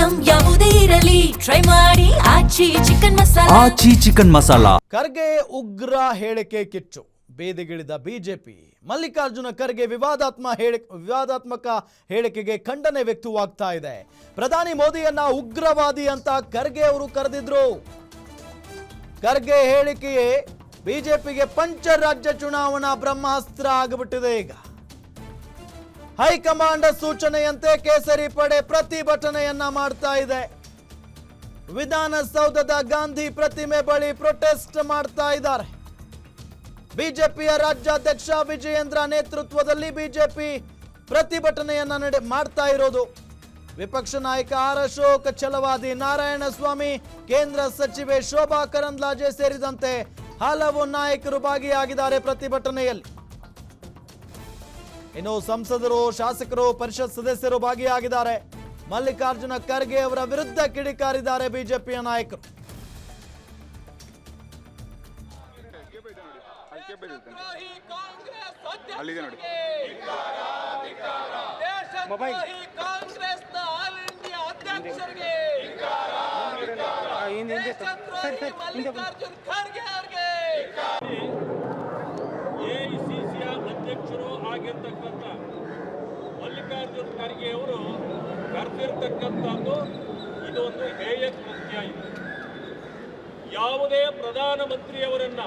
Item ಯಾವುದೇ ಇರಲಿ try ಮಾಡಿ ಆಚಿ ಚಿಕನ್ ಮಸಾಲಾ. ಖರ್ಗೆ ಉಗ್ರ ಹೇಳಿಕೆ ಕಿಚ್ಚು, ಬೇದಿಗಿಳಿದ ಬಿಜೆಪಿ. ಮಲ್ಲಿಕಾರ್ಜುನ ಖರ್ಗೆ ವಿವಾದಾತ್ಮಕ ಹೇಳಿಕೆಗೆ ಖಂಡನೆ ವ್ಯಕ್ತವಾಗ್ತಾ ಇದೆ. ಪ್ರಧಾನಿ ಮೋದಿಯನ್ನ ಉಗ್ರವಾದಿ ಅಂತ ಖರ್ಗೆ ಅವರು ಕರೆದಿದ್ರು. ಖರ್ಗೆ ಹೇಳಿಕೆಯೇ ಬಿಜೆಪಿಗೆ ಪಂಚರಾಜ್ಯ ಚುನಾವಣಾ ಬ್ರಹ್ಮಾಸ್ತ್ರ ಆಗಿಬಿಟ್ಟಿದೆ. ಈಗ ಹೈಕಮಾಂಡ್ ಸೂಚನೆಯಂತೆ ಕೇಸರಿ ಪಡೆ ಪ್ರತಿಭಟನೆಯನ್ನ ಮಾಡ್ತಾ ಇದೆ. ವಿಧಾನಸೌಧದ ಗಾಂಧಿ ಪ್ರತಿಮೆ ಬಳಿ ಪ್ರೊಟೆಸ್ಟ್ ಮಾಡ್ತಾ ಇದ್ದಾರೆ. ಬಿಜೆಪಿಯ ರಾಜ್ಯಾಧ್ಯಕ್ಷ ವಿಜಯೇಂದ್ರ ನೇತೃತ್ವದಲ್ಲಿ ಬಿಜೆಪಿ ಪ್ರತಿಭಟನೆಯನ್ನ ಮಾಡ್ತಾ ಇರೋದು. ವಿಪಕ್ಷ ನಾಯಕ ಆರ್ ಅಶೋಕ್, ಛಲವಾದಿ ನಾರಾಯಣಸ್ವಾಮಿ, ಕೇಂದ್ರ ಸಚಿವೆ ಶೋಭಾ ಕರಂದ್ಲಾಜೆ ಸೇರಿದಂತೆ ಹಲವು ನಾಯಕರು ಭಾಗಿಯಾಗಿದ್ದಾರೆ ಪ್ರತಿಭಟನೆಯಲ್ಲಿ. ಇನ್ನು ಸಂಸದರು, ಶಾಸಕರು, ಪರಿಷತ್ ಸದಸ್ಯರು ಭಾಗಿಯಾಗಿದ್ದಾರೆ. ಮಲ್ಲಿಕಾರ್ಜುನ ಖರ್ಗೆ ಅವರ ವಿರುದ್ಧ ಕಿಡಿಕಾರಿದ್ದಾರೆ ಬಿಜೆಪಿಯ ನಾಯಕರು. ಎಐಸಿಸಿಯ ಅಧ್ಯಕ್ಷರು ಆಗಿರ್ತಕ್ಕಂಥ ಮಲ್ಲಿಕಾರ್ಜುನ್ ಖರ್ಗೆ ಅವರು ಕರೆದಿರ್ತಕ್ಕಂಥದ್ದು ಇದು ಒಂದು ಹೇಯ ಕೃತ್ಯ. ಇದೆ ಯಾವುದೇ ಪ್ರಧಾನಮಂತ್ರಿಯವರನ್ನ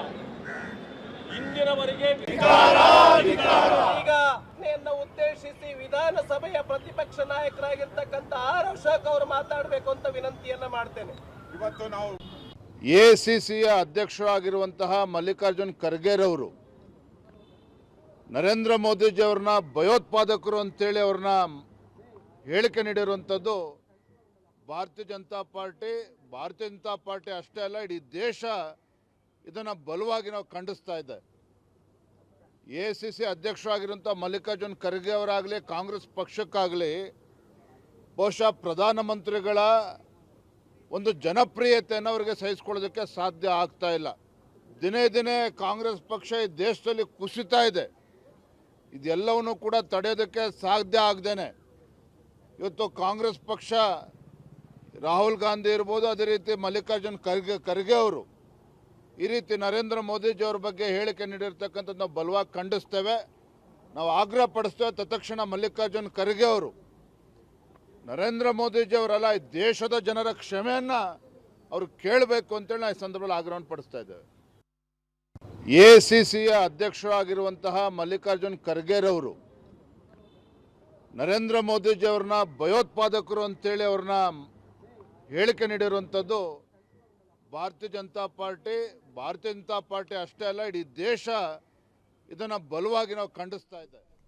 ಇಂದಿನವರೆಗೆ ಈಗ ಉದ್ದೇಶಿಸಿ ವಿಧಾನಸಭೆಯ ಪ್ರತಿಪಕ್ಷ ನಾಯಕರಾಗಿರ್ತಕ್ಕಂಥ ಆರ್ ಅಶೋಕ್ ಅವರು ಮಾತಾಡಬೇಕು ಅಂತ ವಿನಂತಿಯನ್ನ ಮಾಡ್ತೇನೆ. ಇವತ್ತು ನಾವು ಎಐಸಿಸಿಯ ಅಧ್ಯಕ್ಷರಾಗಿರುವಂತಹ ಮಲ್ಲಿಕಾರ್ಜುನ್ ಖರ್ಗೆರವರು ನರೇಂದ್ರ ಮೋದಿಜಿ ಅವ್ರನ್ನ ಭಯೋತ್ಪಾದಕರು ಅಂತೇಳಿ ಅವ್ರನ್ನ ಹೇಳಿಕೆ ನೀಡಿರುವಂಥದ್ದು ಭಾರತೀಯ ಜನತಾ ಪಾರ್ಟಿ ಅಷ್ಟೇ ಅಲ್ಲ, ಇಡೀ ದೇಶ ಇದನ್ನು ಬಲವಾಗಿ ನಾವು ಖಂಡಿಸ್ತಾ ಇದೆ. ಎಐಸಿಸಿ ಅಧ್ಯಕ್ಷರಾಗಿರುವಂಥ ಮಲ್ಲಿಕಾರ್ಜುನ್ ಖರ್ಗೆ ಅವರಾಗಲಿ, ಕಾಂಗ್ರೆಸ್ ಪಕ್ಷಕ್ಕಾಗಲಿ ಬಹುಶಃ ಪ್ರಧಾನಮಂತ್ರಿಗಳ ಒಂದು ಜನಪ್ರಿಯತೆಯನ್ನು ಅವರಿಗೆ ಸಹಿಸಿಕೊಳ್ಳೋದಕ್ಕೆ ಸಾಧ್ಯ ಆಗ್ತಾ ಇಲ್ಲ. ದಿನೇ ದಿನೇ ಕಾಂಗ್ರೆಸ್ ಪಕ್ಷ ಈ ದೇಶದಲ್ಲಿ ಕುಸಿತಾ ಇದೆ. ಇದೆಲ್ಲವನ್ನು ಕೂಡ ತಡೆಯೋದಕ್ಕೆ ಸಾಧ್ಯ ಆಗದೇನೆ ಇವತ್ತು ಕಾಂಗ್ರೆಸ್ ಪಕ್ಷ ರಾಹುಲ್ ಗಾಂಧಿ ಇರ್ಬೋದು, ಅದೇ ರೀತಿ ಮಲ್ಲಿಕಾರ್ಜುನ್ ಖರ್ಗೆ ಅವರು ಈ ರೀತಿ ನರೇಂದ್ರ ಮೋದಿಜಿ ಅವ್ರ ಬಗ್ಗೆ ಹೇಳಿಕೆ ನೀಡಿರ್ತಕ್ಕಂಥದ್ದು ನಾವು ಬಲವಾಗಿ ಖಂಡಿಸ್ತೇವೆ. ನಾವು ಆಗ್ರಹ ಪಡಿಸ್ತೇವೆ ತತ್ಕ್ಷಣ ಮಲ್ಲಿಕಾರ್ಜುನ್ ಖರ್ಗೆ ಅವರು ನರೇಂದ್ರ ಮೋದಿಜಿ ಅವರಲ್ಲ, ಈ ದೇಶದ ಜನರ ಕ್ಷಮೆಯನ್ನು ಅವರು ಕೇಳಬೇಕು ಅಂತೇಳಿ ನಾವು ಈ ಸಂದರ್ಭದಲ್ಲಿ ಆಗ್ರಹವನ್ನು ಪಡಿಸ್ತಾ ಇದ್ದೇವೆ. ಎಐಸಿಸಿಯ ಅಧ್ಯಕ್ಷರಾಗಿರುವಂತಹ ಮಲ್ಲಿಕಾರ್ಜುನ್ ಖರ್ಗೆರವರು ನರೇಂದ್ರ ಮೋದಿಜಿ ಅವ್ರನ್ನ ಭಯೋತ್ಪಾದಕರು ಅಂತೇಳಿ ಅವ್ರನ್ನ ಹೇಳಿಕೆ ನೀಡಿರುವಂಥದ್ದು ಭಾರತೀಯ ಜನತಾ ಪಾರ್ಟಿ ಅಷ್ಟೇ ಅಲ್ಲ, ಇಡೀ ದೇಶ ಇದನ್ನು ಬಲವಾಗಿ ನಾವು ಖಂಡಿಸ್ತಾ ಇದೆ.